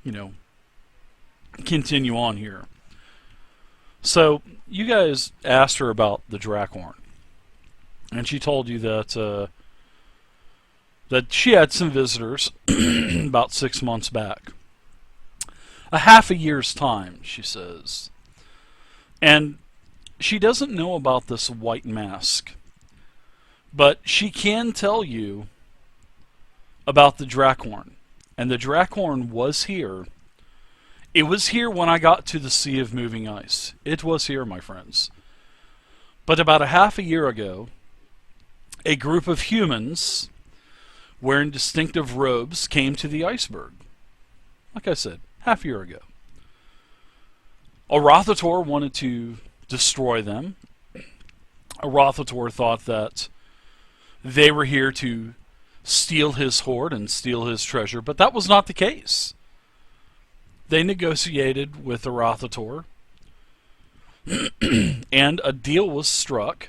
you know, continue on here. So you guys asked her about the Drakhorn, and she told you that she had some visitors about 6 months back. A half a year's time, she says. And she doesn't know about this white mask, but she can tell you about the Drakhorn. And the Drakhorn was here. It was here when I got to the Sea of Moving Ice. It was here, my friends. But about a half a year ago, a group of humans wearing distinctive robes came to the iceberg. Like I said, half a year ago. Arothator wanted to destroy them. Arothator thought that they were here to steal his hoard and steal his treasure, but that was not the case. They negotiated with Arothator, and a deal was struck,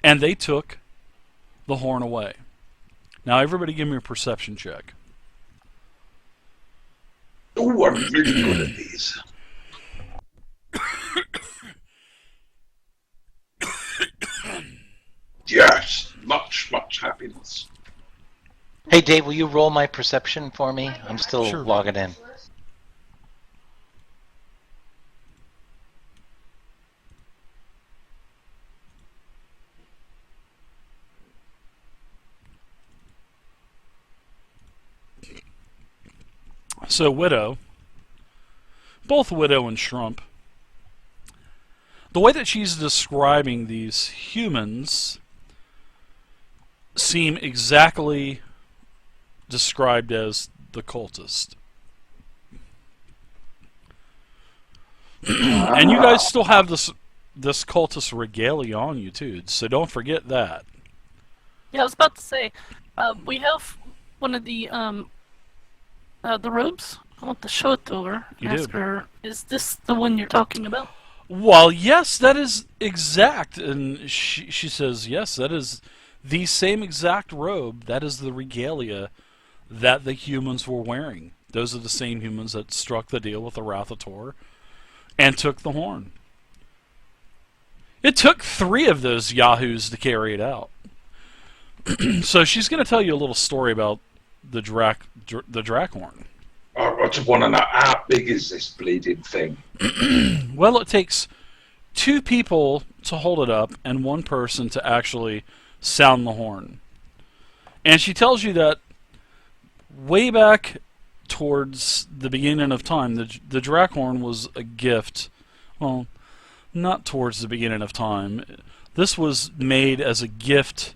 and they took the horn away. Now, everybody give me a perception check. Oh, I'm really good at these. Yes, much happiness. Hey, Dave, will you roll my perception for me? I'm still Sure. logging in. So, Widow, both Widow and Shrump, the way that she's describing these humans seem exactly described as the cultist. And you guys still have this cultist regalia on you too, so don't forget that. Yeah, I was about to say, we have one of the robes. I want to show it to her. You Ask do. her, is this the one you're talking about? Well, yes, that is exact. And she says, yes, that is the same exact robe. That is the regalia that the humans were wearing. Those are the same humans that struck the deal with Arothator and took the horn. It took 3 of those yahoos to carry it out. So she's going to tell you a little story about the Drakhorn. I just want to know, how big is this bleeding thing? Well, it takes 2 people to hold it up and 1 person to actually sound the horn. And she tells you that way back towards the beginning of time, the Drakhorn was a gift. Well, not towards the beginning of time. This was made as a gift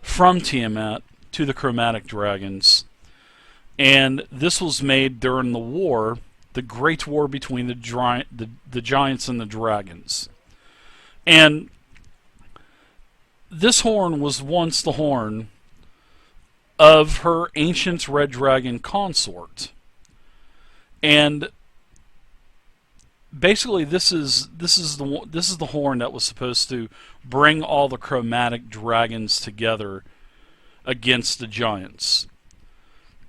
from Tiamat to the chromatic dragons. And this was made during the war, the Great War between the giants and the dragons. And this horn was once the horn of her ancient red dragon consort. And basically this is the horn that was supposed to bring all the chromatic dragons together against the giants.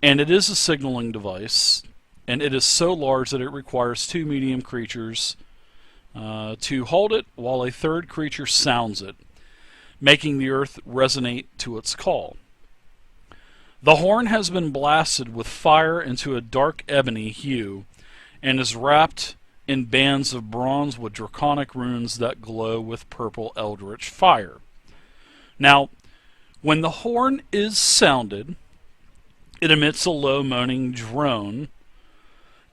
And it is a signaling device, and it is so large that it requires 2 medium creatures to hold it while a 3rd creature sounds it, making the earth resonate to its call. The horn has been blasted with fire into a dark ebony hue and is wrapped in bands of bronze with draconic runes that glow with purple eldritch fire. Now, when the horn is sounded, it emits a low moaning drone,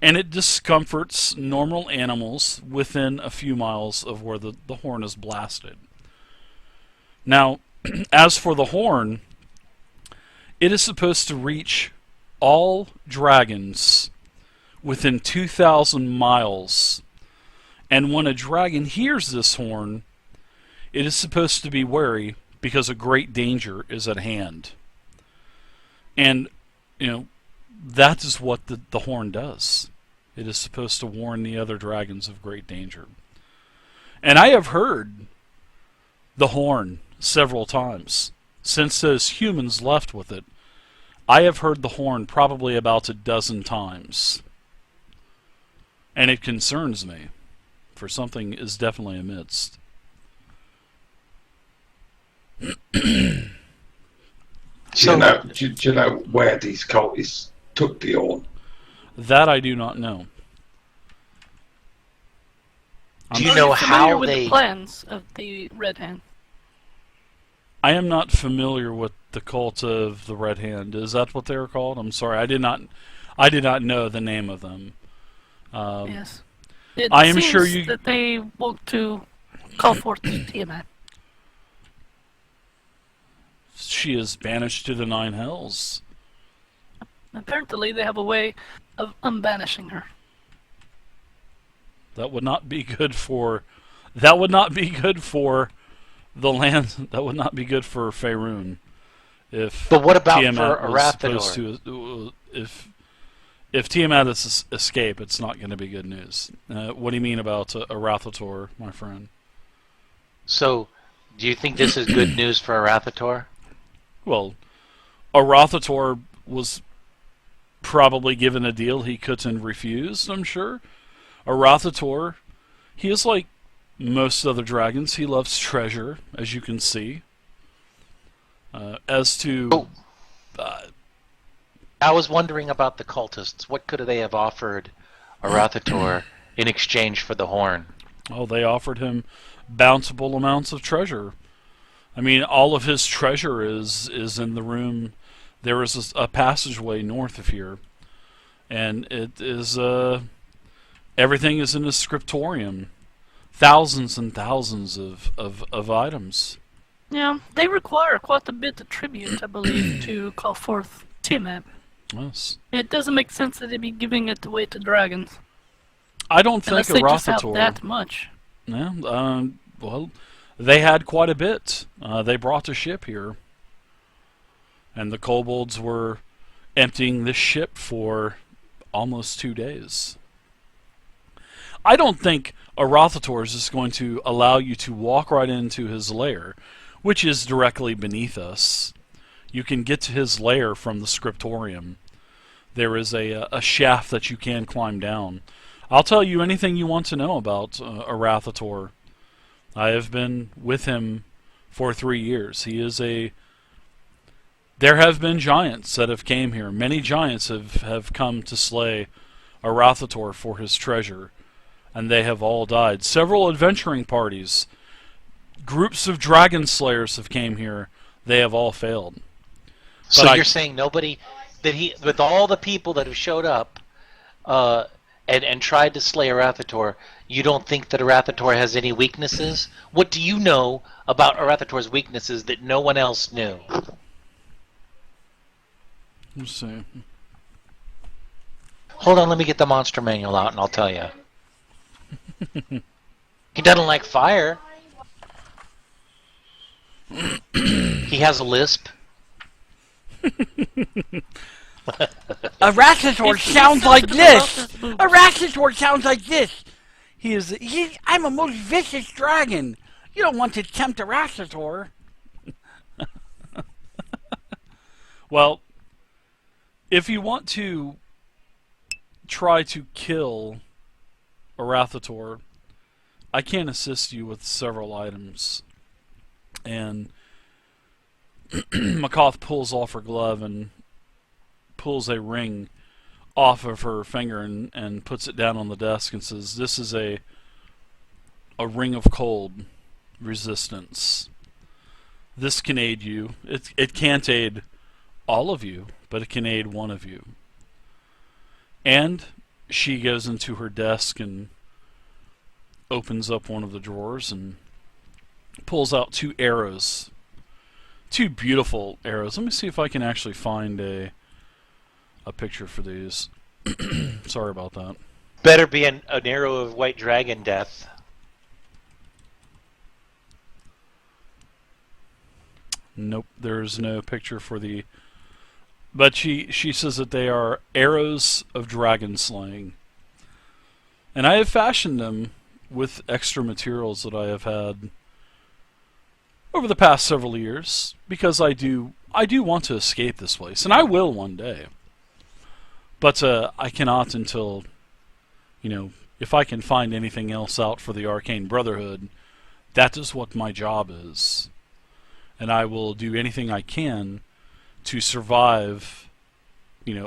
and it discomforts normal animals within a few miles of where the horn is blasted. Now, as for the horn, it is supposed to reach all dragons within 2,000 miles. And when a dragon hears this horn, it is supposed to be wary because a great danger is at hand. And, that is what the horn does. It is supposed to warn the other dragons of great danger. And I have heard the horn several times since those humans left with it. I have heard the horn probably about a dozen times. And it concerns me, for something is definitely amidst. Do you know where these cultists took the horn? That I do not know. Do you Are know familiar how with they... the plans of the Red Hand? I am not familiar with the cult of the Red Hand. Is that what they were called? I'm sorry, I did not know the name of them. Yes. It I am seems sure you- that they want to call forth Tiamat. She is banished to the Nine Hells. Apparently, they have a way of unbanishing her. That would not be good for. That would not be good for the land. That would not be good for Faerun. If But what about Tiamat for was supposed Arathador? to, if Tiamat is escape, it's not going to be good news. What do you mean about Arathador, my friend? So, do you think this is good news for Arathador? Well, Arathador was probably given a deal he couldn't refuse, I'm sure. Arathador, he is like most other dragons. He loves treasure, as you can see. As to... I was wondering about the cultists. What could they have offered Arathador in exchange for the horn? Oh, they offered him bountiful amounts of treasure. I mean, all of his treasure is in the room. There is a passageway north of here, and it is everything is in a scriptorium. Thousands and thousands of items. Yeah, they require quite a bit of tribute, I believe, to call forth Tiamat. Yes. It doesn't make sense that they'd be giving it away to dragons. I don't think Unless they just have Arathador... that much. Yeah, well, they had quite a bit. They brought a ship here. And the kobolds were emptying this ship for almost 2 days. I don't think Arathador is just going to allow you to walk right into his lair, which is directly beneath us. You can get to his lair from the scriptorium. There is a shaft that you can climb down. I'll tell you anything you want to know about Arathador. I have been with him for 3 years. He is a... There have been giants that have came here. Many giants have come to slay Arathador for his treasure, and they have all died. Several adventuring parties, groups of dragon slayers have came here. They have all failed. So you're saying nobody... with all the people that have showed up and tried to slay Arathador, you don't think that Arathador has any weaknesses? What do you know about Arathador's weaknesses that no one else knew? Let's see. Hold on, let me get the monster manual out and I'll tell you. He doesn't like fire. He has a lisp. Arathador sounds like this. Arathador sounds like this. I'm a most vicious dragon. You don't want to tempt Arathador. Well, if you want to try to kill Arathador, I can assist you with several items. And Makoth pulls off her glove and pulls a ring off of her finger and puts it down on the desk and says, "This is a ring of cold resistance. This can aid you. It can't aid all of you, but it can aid one of you." And she goes into her desk and opens up one of the drawers and pulls out 2 arrows. 2 beautiful arrows. Let me see if I can actually find a picture for these. Sorry about that. Better be an arrow of white dragon death. Nope, there's no picture for the... But she says that they are arrows of dragon slaying. And I have fashioned them with extra materials that I have had over the past several years, because I do I do want to escape this place, and I will one day. But I cannot until, if I can find anything else out for the Arcane Brotherhood, that is what my job is. And I will do anything I can to survive,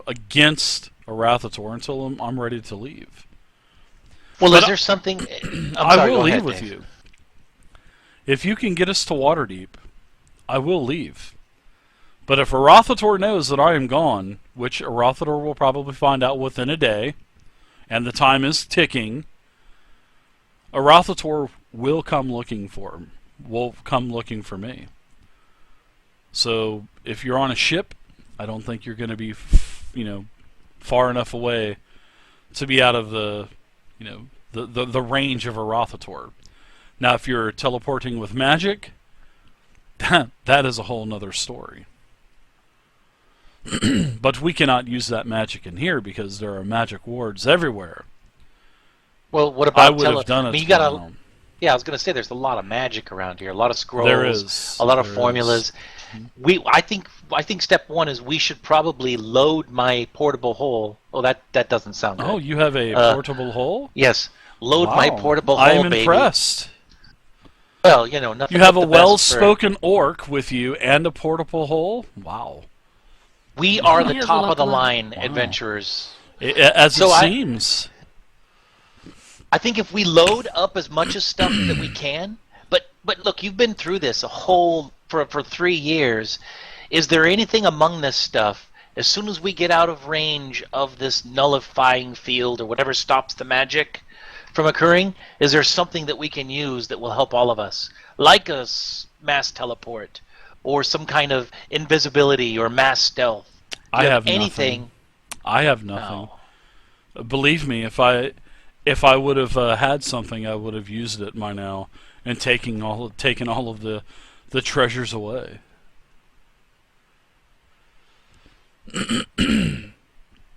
against Arathator until I'm ready to leave. Well, but is there something... I will leave with you. If you can get us to Waterdeep, I will leave. But if Arathator knows that I am gone, which Arathator will probably find out within a day, and the time is ticking, Arathator will come looking for him. Will come looking for me. So if you're on a ship, I don't think you're going to be, far enough away to be out of the range of Arathator. Now, if you're teleporting with magic, that is a whole nother story. But we cannot use that magic in here because there are magic wards everywhere. Well, what about... I would have done it. You gotta, yeah, I was going to say there's a lot of magic around here. A lot of scrolls. There is. A lot of formulas. I think step one is we should probably load my portable hole. Oh, that doesn't sound good. Oh, you have a portable hole? Yes. Load my portable hole, I am baby. impressed. Well, nothing. You have a but the best well-spoken orc with you and a portable hole? Wow. We are the He has a top lot of the of line Wow. adventurers. As So it seems. I think if we load up as much as stuff that we can, but look, you've been through this for 3 years. Is there anything among this stuff, as soon as we get out of range of this nullifying field or whatever stops the magic from occurring, is there something that we can use that will help all of us? Like a mass teleport, or some kind of invisibility or mass stealth. I have anything. nothing. I have nothing. No. Believe me, if I would have had something, I would have used it by now and taken all of the treasures away.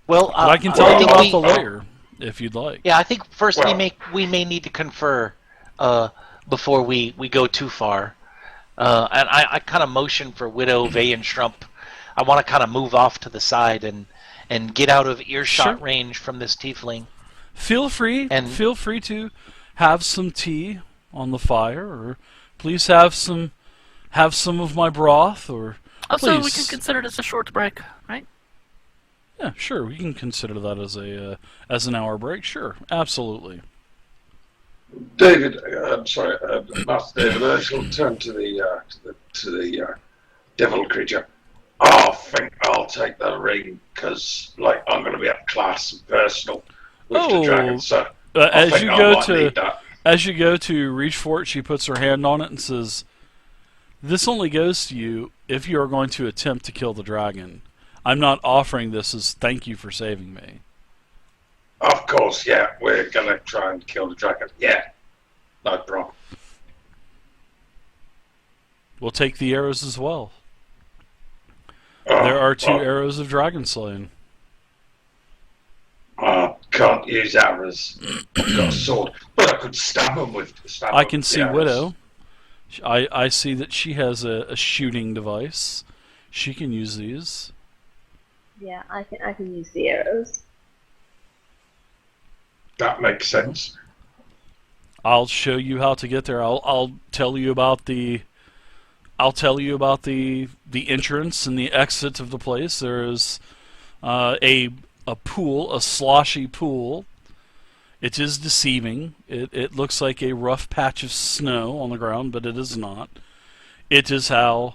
Well, But I can tell you think about the layer if you'd like. Yeah, I think first Well- we may need to confer before we go too far. And I kind of motion for Widow, Vay, and Shrump. I want to kind of move off to the side and get out of earshot Sure. range from this tiefling. Feel free to have some tea on the fire, or please have some of my broth, or Also, we please. can consider this a short break, right? Yeah, sure. We can consider that as an hour break. Sure, absolutely. David, I'm sorry, Master David, I shall turn to the devil creature. I think I'll take the ring because, I'm going to be up class and personal with the dragon. So I as think you I go might to need that. as you go to reach for it, she puts her hand on it and says, "This only goes to you if you are going to attempt to kill the dragon. I'm not offering this as thank you for saving me." Of course, yeah, we're going to try and kill the dragon. Yeah, no problem. We'll take the arrows as well. Oh, There are 2 well, arrows of dragon slaying. I can't use arrows. I've got a sword, but I could stab them with. I can the see arrows. Widow. I see that she has a shooting device. She can use these. Yeah, I can use the arrows. That makes sense. I'll show you how to get there. I'll tell you about the entrance and the exit of the place. There is a pool, a sloshy pool. It is deceiving. It looks like a rough patch of snow on the ground, but it is not. It is how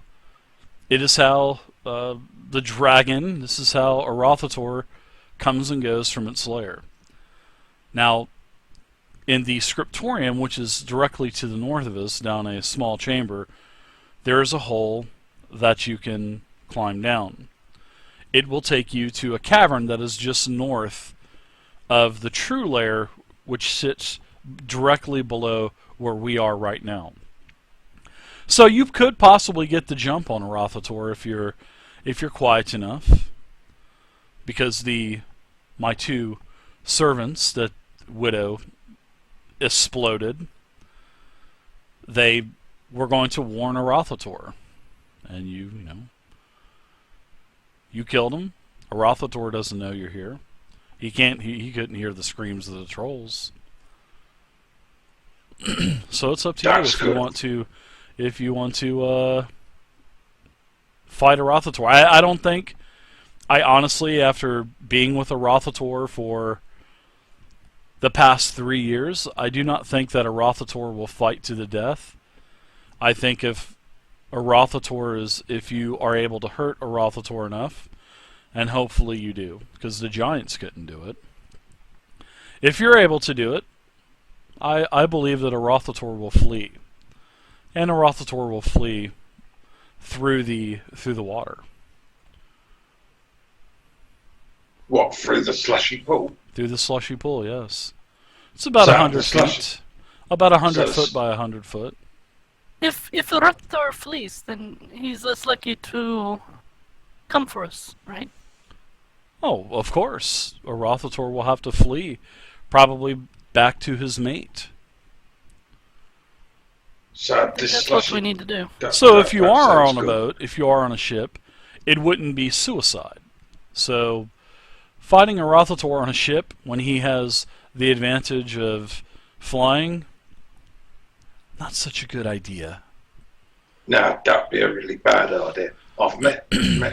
the dragon. This is how Arathator comes and goes from its lair. Now, in the scriptorium, which is directly to the north of us, down a small chamber, there is a hole that you can climb down. It will take you to a cavern that is just north of the true lair, which sits directly below where we are right now. So you could possibly get the jump on Arathator if you're quiet enough, because my 2 servants that Widow exploded, they were going to warn Arathator, and you You killed him. Arathator doesn't know you're here. He can't. He couldn't hear the screams of the trolls. So it's up to you That's if good. you want to. If you want to fight Arathator. I don't think. I honestly, after being with Arathator for the past 3 years, I do not think that Arathator will fight to the death. I think if you are able to hurt Arathator enough, and hopefully you do, because the giants couldn't do it. If you're able to do it, I believe that Arathator will flee, and Arathator will flee through the water. What, through the slushy pool? Through the slushy pool, yes. It's about So 100 the slush- feet. About 100 So foot by 100 foot. If the Raptor flees, then he's less likely to come for us, right? Oh, of course. Arathator will have to flee, probably back to his mate. So this That's what slushy... we need to do. So if you that are sounds on a good. boat, if you are on a ship, it wouldn't be suicide. So fighting Arathator on a ship when he has the advantage of flying, not such a good idea. No, that'd be a really bad idea. I've met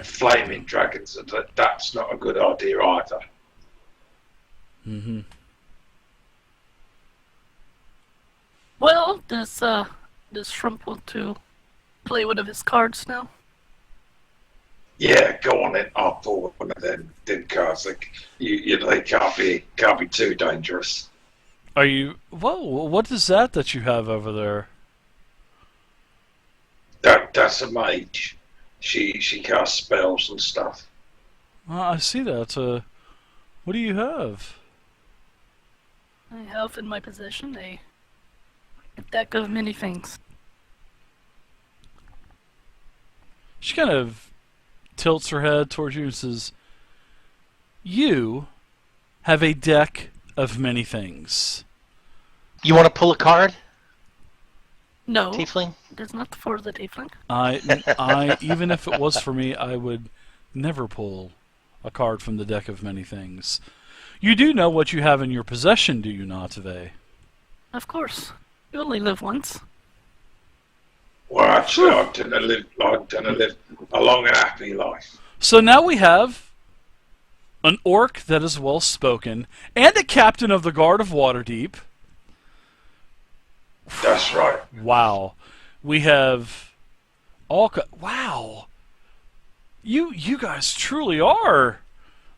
flaming dragons, and that's not a good idea either. Mm-hmm. Well, does Shrimp want to play one of his cards now? Yeah, go on then. I'll pull one of them cards. Like, they can't be too dangerous. Are you? Whoa! What is that you have over there? That's a mage. She casts spells and stuff. I see that. What do you have? I have in my possession a deck of many things. She kind of tilts her head towards you and says, "You have a deck of many things." You want to pull a card, No, Tiefling? it's not for the tiefling. I even if it was for me, I would never pull a card from the deck of many things. You do know what you have in your possession, do you not, Vey? Of course. You only live once. Well, actually, I tend to live a long and happy life. So now we have an orc that is well spoken and a captain of the guard of Waterdeep. That's right. Wow. We have all wow. You guys truly are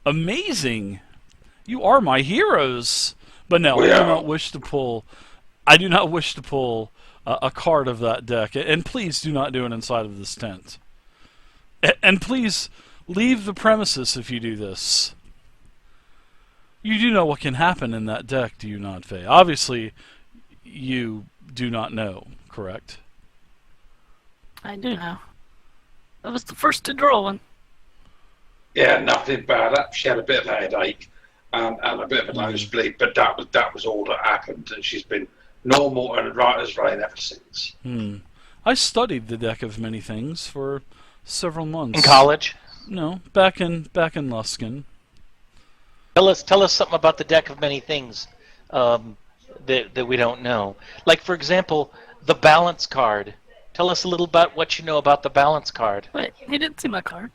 amazing. You are my heroes. But no, We I do are. not wish to pull a card of that deck, and please do not do it inside of this tent. And please leave the premises if you do this. You do know what can happen in that deck, do you not, Faye? Obviously, you do not know, correct? I do know. I was the first to draw one. Yeah, nothing bad. She had a bit of a headache and a bit of a nosebleed, but that was all that happened, and she's been normal and right as rain ever since. I studied the deck of many things for several months. In college? No, back in Luskin. Tell us something about the deck of many things that we don't know. Like, for example, the balance card. Tell us a little about what you know about the balance card. Wait, he didn't see my card.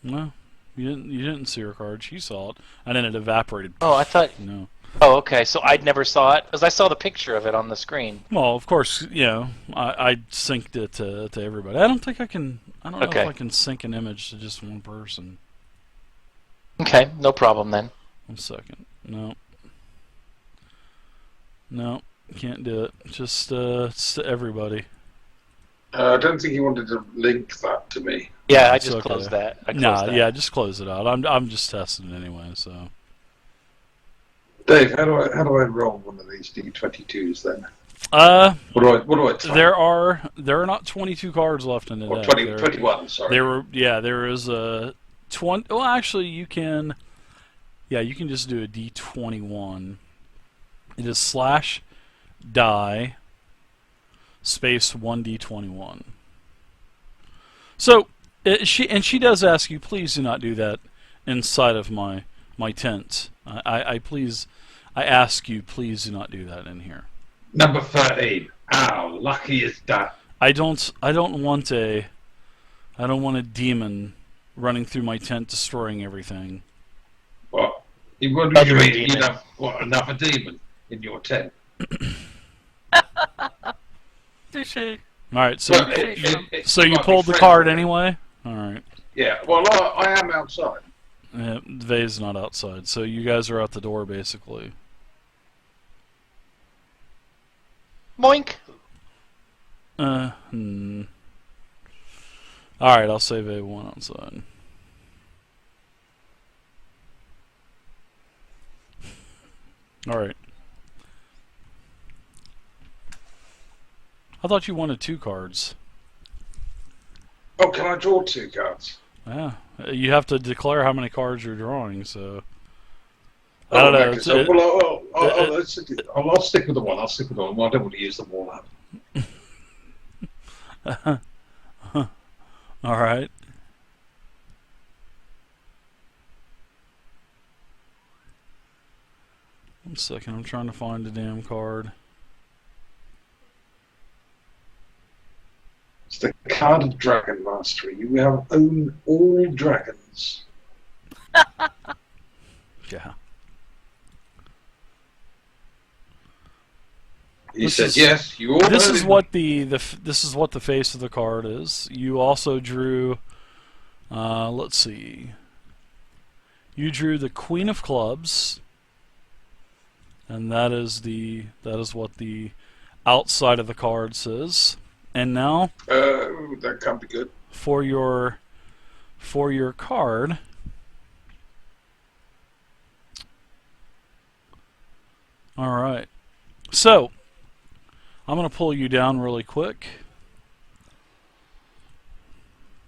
No, you didn't see her card. She saw it, and then it evaporated. Oh, I thought... No. Oh, okay, so I never saw it, because I saw the picture of it on the screen. Well, of course, I synced it to everybody. I don't think I can. I don't know Okay. if I can sync an image to just one person. Okay, no problem then. 1 second. No, can't do it. Just it's to everybody. I don't think you wanted to link that to me. Yeah, I It's just okay. closed that. I closed Nah, that. yeah, just close it out. I'm just testing it anyway. So Dave, how do I roll one of these D22s then? What do I type? there are not 22 cards left in the Or deck. 21, sorry. There is a 20. Well, actually, you can. Yeah, you can just do a D21. It is /die space 1D21. So She does ask you, please do not do that inside of my tent. I ask you, please do not do that in here. Number 13. How lucky is that? I don't want a demon running through my tent destroying everything. What? You wouldn't you'd have another demon in your tent. Touche. Alright, so Well, you pulled the card anyway? Alright. Yeah, well, I am outside. Yeah, Vay's not outside, so you guys are out the door basically. Moink. Alright, I'll say Vay won outside. Alright. I thought you wanted 2 cards. Oh, can I draw 2 cards? Yeah. You have to declare how many cards you're drawing, so... I don't know. I'll stick with the one. I'll stick with the one. I don't want to use them all up. Alright. One second, I'm trying to find the damn card. It's the card of Dragon Mastery. You have own all dragons. Yeah. He said yes. You all. This is what this is what the face of the card is. You also drew. Let's see. You drew the Queen of Clubs, and that is what the outside of the card says. And now, that can't be good. For your card. All right. So, I'm going to pull you down really quick.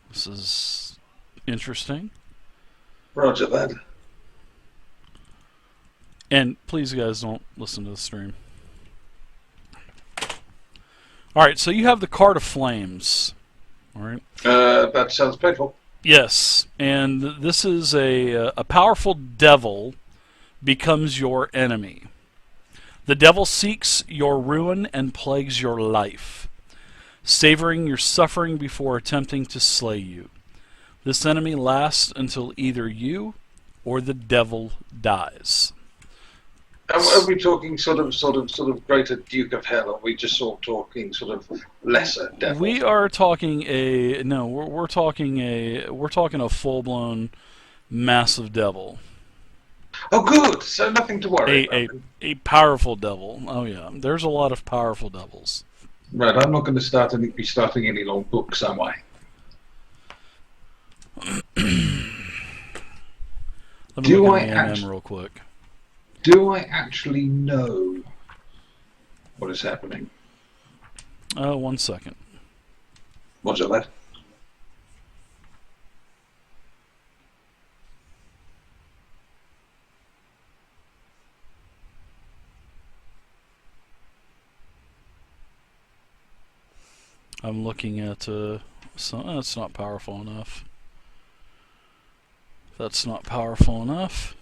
This is interesting. Roger that. And please, guys, don't listen to the stream. Alright, so you have the Card of Flames. Alright. That sounds painful. Yes, and this is a powerful devil becomes your enemy. The devil seeks your ruin and plagues your life, savoring your suffering before attempting to slay you. This enemy lasts until either you or the devil dies. Are we talking sort of greater Duke of Hell, or are we just sort of talking sort of lesser devil? We are talking we're talking a full-blown massive devil. Oh, good. So nothing to worry about. A powerful devil. Oh yeah, there's a lot of powerful devils. Right, I'm not going to be starting any long books, am I? Let me look at my name real quick. Do I actually know what is happening? 1 second. Roger that. I'm looking at that's not powerful enough. That's not powerful enough.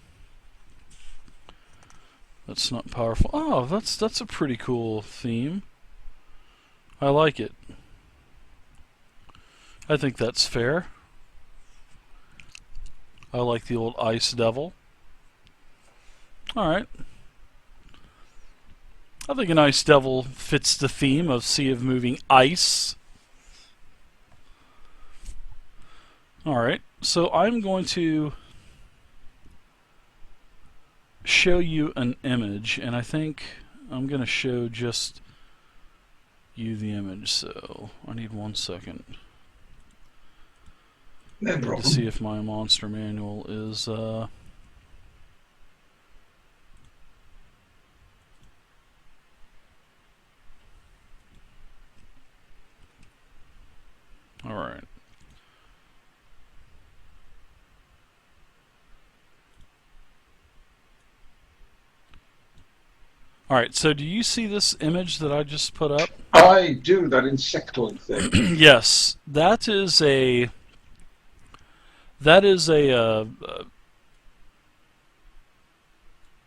That's not powerful. Oh, that's a pretty cool theme. I like it. I think that's fair. I like the old Ice Devil. Alright. I think an Ice Devil fits the theme of Sea of Moving Ice. Alright, so I'm going to show you an image, and I think I'm going to show just you the image, so I need 1 second. No problem. To see if my monster manual is alright. Alright, so do you see this image that I just put up? I do, that insectoid thing. Yes, that is a That is an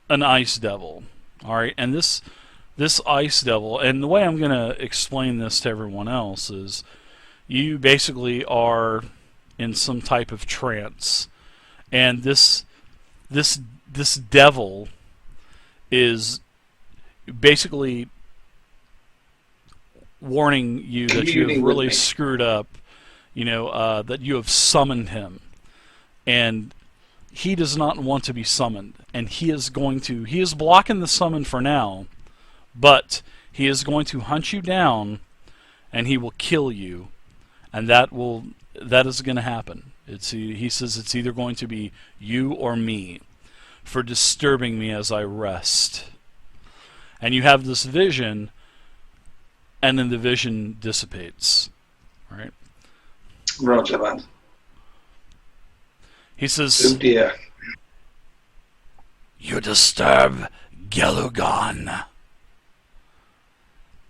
ice devil. All right, and this ice devil, and the way I'm going to explain this to everyone else is, you basically are in some type of trance, and this devil is basically warning you that you have really screwed up, that you have summoned him, and he does not want to be summoned, and he is blocking the summon for now, but he is going to hunt you down, and he will kill you, and that is going to happen. He says it's either going to be you or me for disturbing me as I rest. And you have this vision, and then the vision dissipates. Right? Roger that. He says, Oh dear. You disturb Gelugon.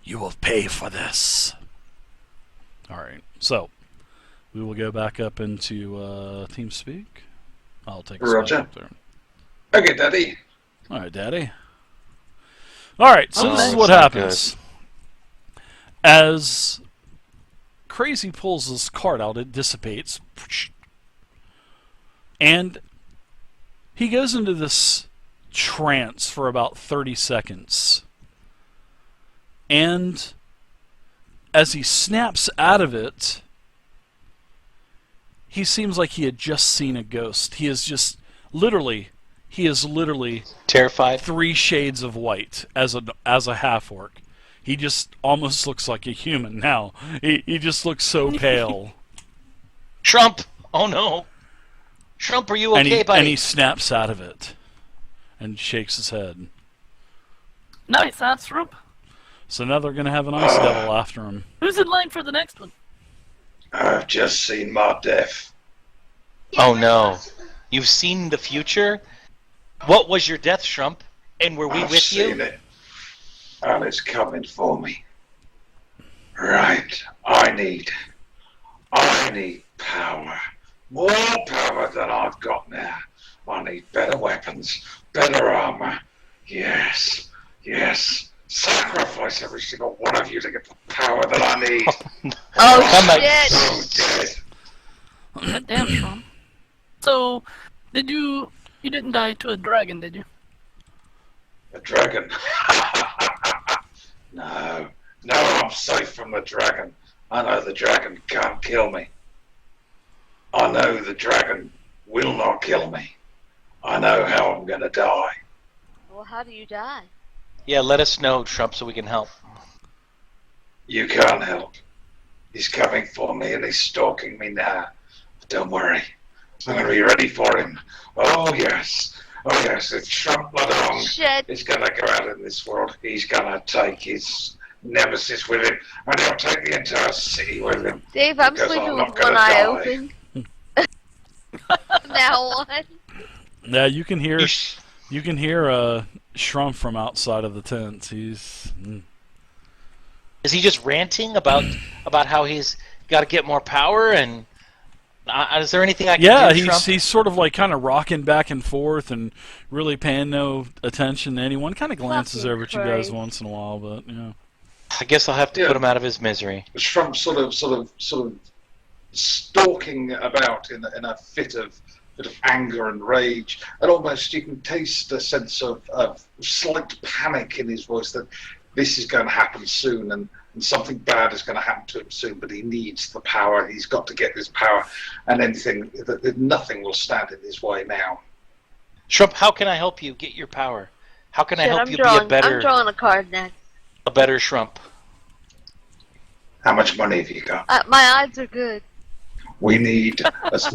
You will pay for this. Alright, so we will go back up into TeamSpeak. I'll take a spot up there. Okay, Daddy. Alright, Daddy. Alright, so this is what happens. As Crazy pulls his card out, it dissipates. And he goes into this trance for about 30 seconds. And as he snaps out of it, he seems like he had just seen a ghost. He is literally terrified. 3 shades of white as a half-orc. He just almost looks like a human now. He just looks so pale. Trump! Oh no! Trump, are you okay, buddy? And he snaps out of it and shakes his head. Nice, that's Trump. So now they're going to have an ice devil after him. Who's in line for the next one? I've just seen my death. Oh no. You've seen the future? What was your death, Trump? And were we I've with seen you? it. And it's coming for me. Right. I need power. More power than I've got now. I need better weapons, better armor. Yes. Sacrifice every single one of you to get the power that I need. Oh, shit! So dead. Damn, Trump. So, you didn't die to a dragon, did you? A dragon? No, I'm safe from the dragon. I know the dragon can't kill me. I know the dragon will not kill me. I know how I'm gonna die. Well, how do you die? Yeah, let us know, Trump, so we can help. You can't help. He's coming for me and he's stalking me now. But don't worry. I'm gonna be ready for him. Oh yes, it's Trump Ladong. Shit. He's gonna go out in this world. He's gonna take his nemesis with him, and he'll take the entire city with him. Dave, I'm Because sleeping I'm with not gonna one eye die. open. Now what? Yeah, you can hear Shrump from outside of the tent. Is he just ranting about how he's got to get more power? And is there anything I can do? Yeah, Trump? he's sort of like kind of rocking back and forth and really paying no attention to anyone. Kind of glances Fucking over at you guys Christ. once in a while, but I guess I'll have to put him out of his misery. Trump sort of stalking about in a fit of anger and rage, and almost you can taste a sense of slight panic in his voice that this is going to happen soon, and something bad is going to happen to him soon. But he needs the power. He's got to get this power, and nothing will stand in his way now. Trump, how can I help you get your power? How can I help you be a I'm better drawing a card next. Trump? How much money have you got? My odds are good. We need as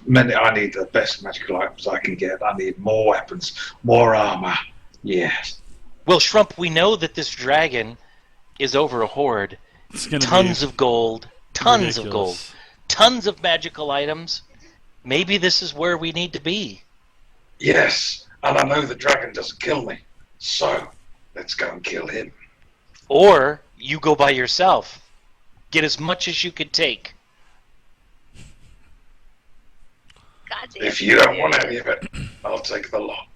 many. I need the best magical items I can get. I need more weapons, more armor. Yes. Well, Shrump, we know that this dragon is over a horde. it's gonna Tons be of gold. Tons of ridiculous. gold. Tons of magical items. Maybe this is where we need to be. Yes, and I know the dragon doesn't kill me, so let's go and kill him. Or you go by yourself. Get as much as you could take. God damn If you don't it. want any of it, I'll take the lot.